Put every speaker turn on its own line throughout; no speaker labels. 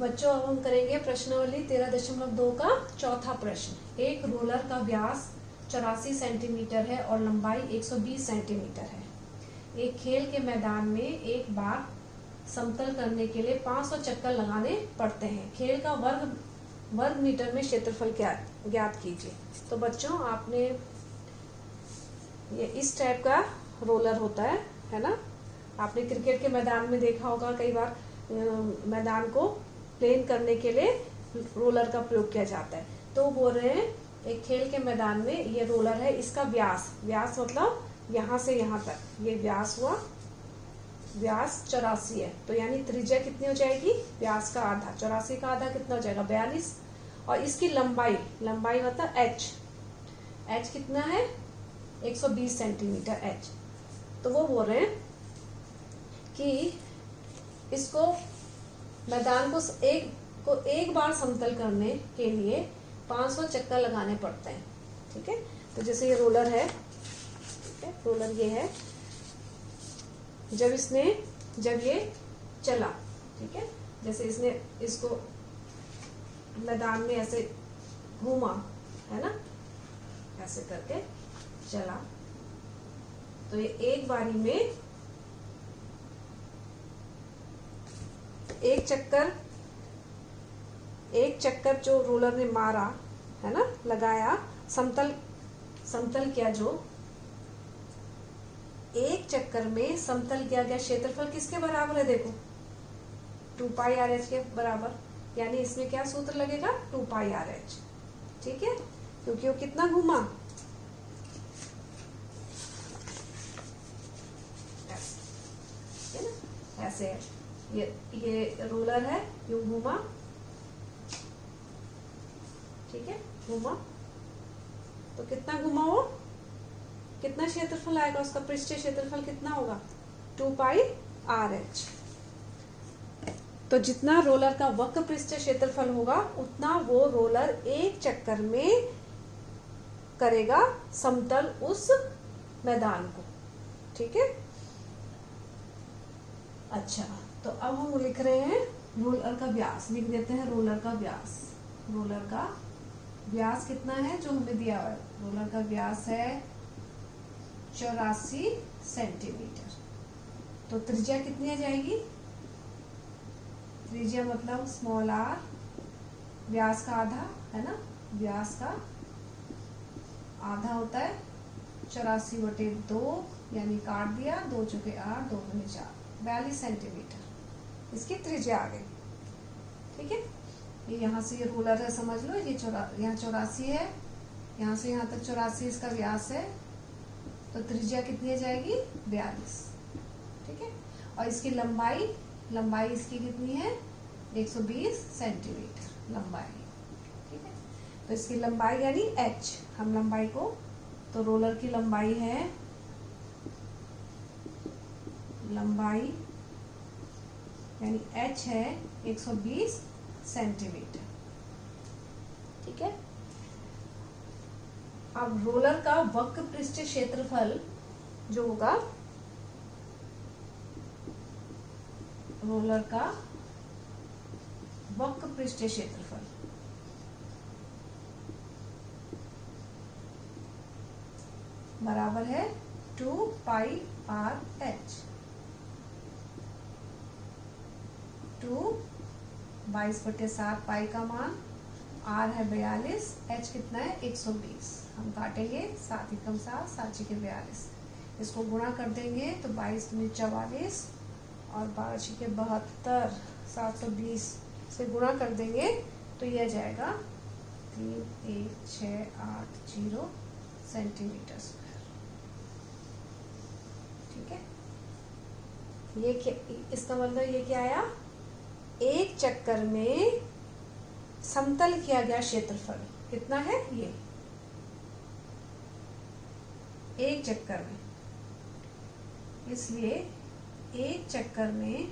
बच्चों अब हम करेंगे प्रश्नावली 13.2 का चौथा प्रश्न। एक रोलर का व्यास 84 सेंटीमीटर है और लंबाई 120 सेंटीमीटर है। एक खेल के मैदान में एक बार समतल करने के लिए 500 चक्कर लगाने पड़ते हैं। खेल का वर्ग मीटर में क्षेत्रफल ज्ञात कीजिए। तो बच्चों आपने ये इस टाइप का रोलर होता है ना। आपने क्रिकेट के मैदान में देखा होगा, कई बार मैदान को प्लेन करने के लिए रोलर का प्रयोग किया जाता है। तो बोल रहे हैं एक खेल के मैदान में ये रोलर है, इसका व्यास मतलब यहाँ से यहाँ तक ये व्यास हुआ, व्यास 84 है। तो यानी त्रिज्या कितनी हो जाएगी, व्यास का आधा, 84 का आधा कितना हो जाएगा 42। और इसकी लंबाई मतलब h कितना है 120 सेंटीमीटर h। तो वो बोल रहे हैं कि इसको मैदान को एक बार समतल करने के लिए 500 चक्कर लगाने पड़ते हैं। ठीक है, तो जैसे ये रोलर है, ठीक है, रोलर ये है, जब ये चला, ठीक है, जैसे इसने इसको मैदान में ऐसे घूमा है ना, ऐसे करके चला, तो ये एक बारी में एक चक्कर जो रोलर ने मारा है ना, लगाया, समतल किया, जो एक चक्कर में समतल किया गया क्षेत्रफल किसके बराबर है, देखो 2 पाई आर एच के बराबर। यानी इसमें क्या सूत्र लगेगा 2 पाई आर एच। ठीक है, क्योंकि वो कितना घूमा, ऐसे है, ये रोलर है, यूं घूमा, ठीक है, घूमा, तो कितना घूमा, वो कितना क्षेत्रफल आएगा, उसका पृष्ठीय क्षेत्रफल कितना होगा 2 पाई आर एच। तो जितना रोलर का वक्र पृष्ठीय क्षेत्रफल होगा उतना वो रोलर एक चक्कर में करेगा समतल उस मैदान को। ठीक है, अच्छा, तो अब हम लिख रहे हैं रोलर का व्यास, लिख देते हैं रोलर का व्यास कितना है जो हमें दिया हुआ है। रोलर का व्यास है 84 सेंटीमीटर। तो त्रिज्या कितनी आ जाएगी, त्रिज्या मतलब स्मॉल आर, व्यास का आधा है ना, व्यास का आधा होता है 84/2, यानी काट दिया, 2 चुके 8, 2 दूनी 4, 42 सेंटीमीटर इसकी त्रिज्या आ गई। ठीक है, ये यहाँ से ये रोलर है, समझ लो, ये यहाँ 84 है, यहाँ से यहाँ तक 84 इसका व्यास है, तो त्रिज्या कितनी आ जाएगी 42। ठीक है, और इसकी लंबाई इसकी कितनी है 120 सेंटीमीटर लंबाई। ठीक है, तो इसकी लंबाई यानी h, हम लंबाई को, तो रोलर की लंबाई है, लंबाई यानी h है 120 सेंटीमीटर। ठीक है, अब रोलर का वक्र पृष्ठीय क्षेत्रफल जो होगा, रोलर का वक्र पृष्ठीय क्षेत्रफल बराबर है 2 पाई आर एच। 22/7 पाई का मान, आर है 42, एच कितना है 120, हम काटेंगे 7 एकम 7, 7 के 42, इसको गुणा कर देंगे तो 22 दूनी 44 और 12 के 72, 720 से गुणा कर देंगे तो यह जाएगा 31680 सेंटीमीटर स्क्वायर। ठीक है, ये क्या, इसका मतलब ये क्या आया, एक चक्कर में समतल किया गया क्षेत्रफल कितना है, ये एक चक्कर में, इसलिए एक चक्कर में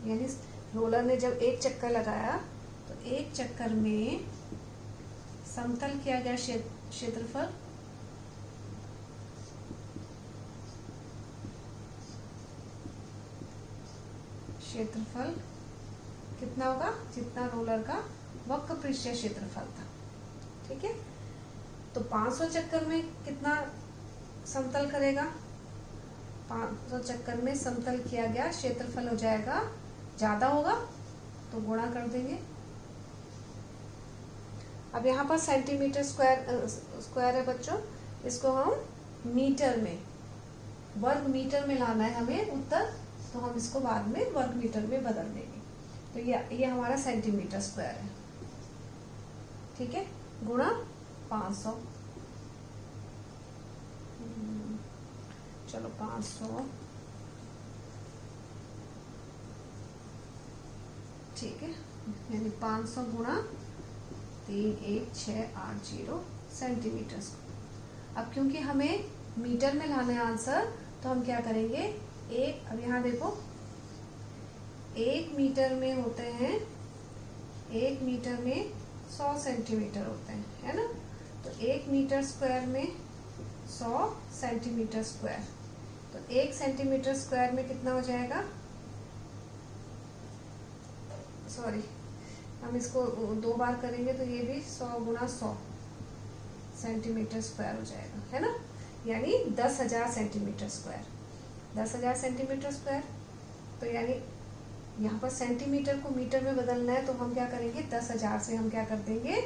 यानी रोलर ने जब एक चक्कर लगाया तो एक चक्कर में समतल किया गया क्षेत्रफल क्षेत्रफल कितना होगा, जितना रोलर का वक्र पृष्ठीय क्षेत्रफल था। ठीक है, तो 500 चक्कर में कितना समतल करेगा, 500 चक्कर में समतल किया गया क्षेत्रफल हो जाएगा, ज्यादा होगा तो गुणा कर देंगे। अब यहाँ पर सेंटीमीटर स्क्वायर है बच्चों, इसको हम मीटर में, वर्ग मीटर में लाना है हमें उत्तर, तो हम इसको बाद में वर्ग मीटर में बदल देंगे। तो ये हमारा सेंटीमीटर स्क्वायर है। ठीक है, गुणा 500, चलो 500, ठीक है, यानी 500 गुणा 31680 सेंटीमीटर। अब क्योंकि हमें मीटर में लाना है आंसर, तो हम क्या करेंगे, अब यहाँ देखो 1 मीटर में होते हैं, 1 मीटर में 100 सेंटीमीटर होते हैं, है ना। तो 1 मीटर स्क्वायर में 100 सेंटीमीटर स्क्वायर, तो 1 सेंटीमीटर स्क्वायर में कितना हो जाएगा, सॉरी हम इसको 2 बार करेंगे तो ये भी 100 गुणा 100 सेंटीमीटर स्क्वायर हो जाएगा, है ना, यानी 10,000 सेंटीमीटर स्क्वायर, 10,000 सेंटीमीटर स्क्वायर। तो यानी यहाँ पर सेंटीमीटर को मीटर में बदलना है, तो हम क्या करेंगे, 10,000 से हम क्या कर देंगे,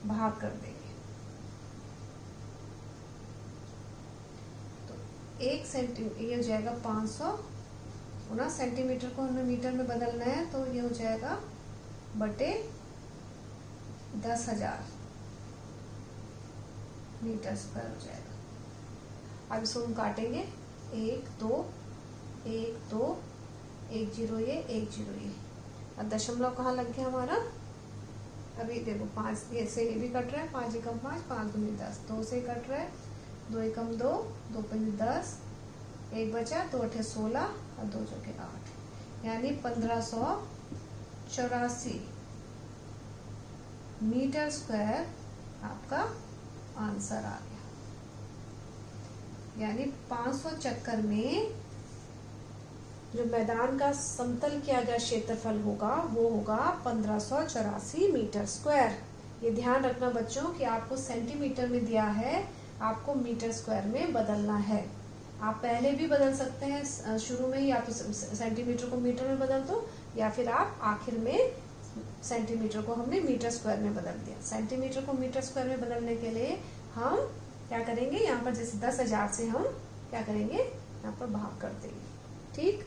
भाग कर देंगे। तो 1 सेंटीमीटर ये हो जाएगा 500 गुना, सेंटीमीटर को हमें मीटर में बदलना है, तो ये हो जाएगा बटे 10,000 मीटर स्क्वायर हो जाएगा। अब इसको हम काटेंगे, 1 2 1 2 1 0 ये 1 0 ये। अब दशमलव कहाँ लग गया हमारा, अभी देखो 5 ये से ये भी कट रहा है, 5 एकम 5 5 दूनी 10, 2 से कट रहा है, 2 एकम 2 2 पंजे 10, 1 बचा, 2 अठे 16 और 2 चौके 8, यानी 1584 मीटर स्क्वायर आपका आंसर आ गया। यानी 500 चक्कर में जो मैदान का समतल किया गया क्षेत्रफल होगा वो होगा 1584 मीटर स्क्वायर। ये ध्यान रखना बच्चों कि आपको सेंटीमीटर में दिया है, आपको मीटर स्क्वायर में बदलना है। आप पहले भी बदल सकते हैं, शुरू में ही आप सेंटीमीटर को मीटर में बदल दो, या फिर आप आखिर में सेंटीमीटर को हमने मीटर स्क्वायर में बदल दिया। सेंटीमीटर को मीटर स्क्वायर में बदलने के लिए हम क्या करेंगे, यहाँ पर जैसे 10,000 से हम क्या करेंगे, यहाँ पर भाग कर देंगे। ठीक।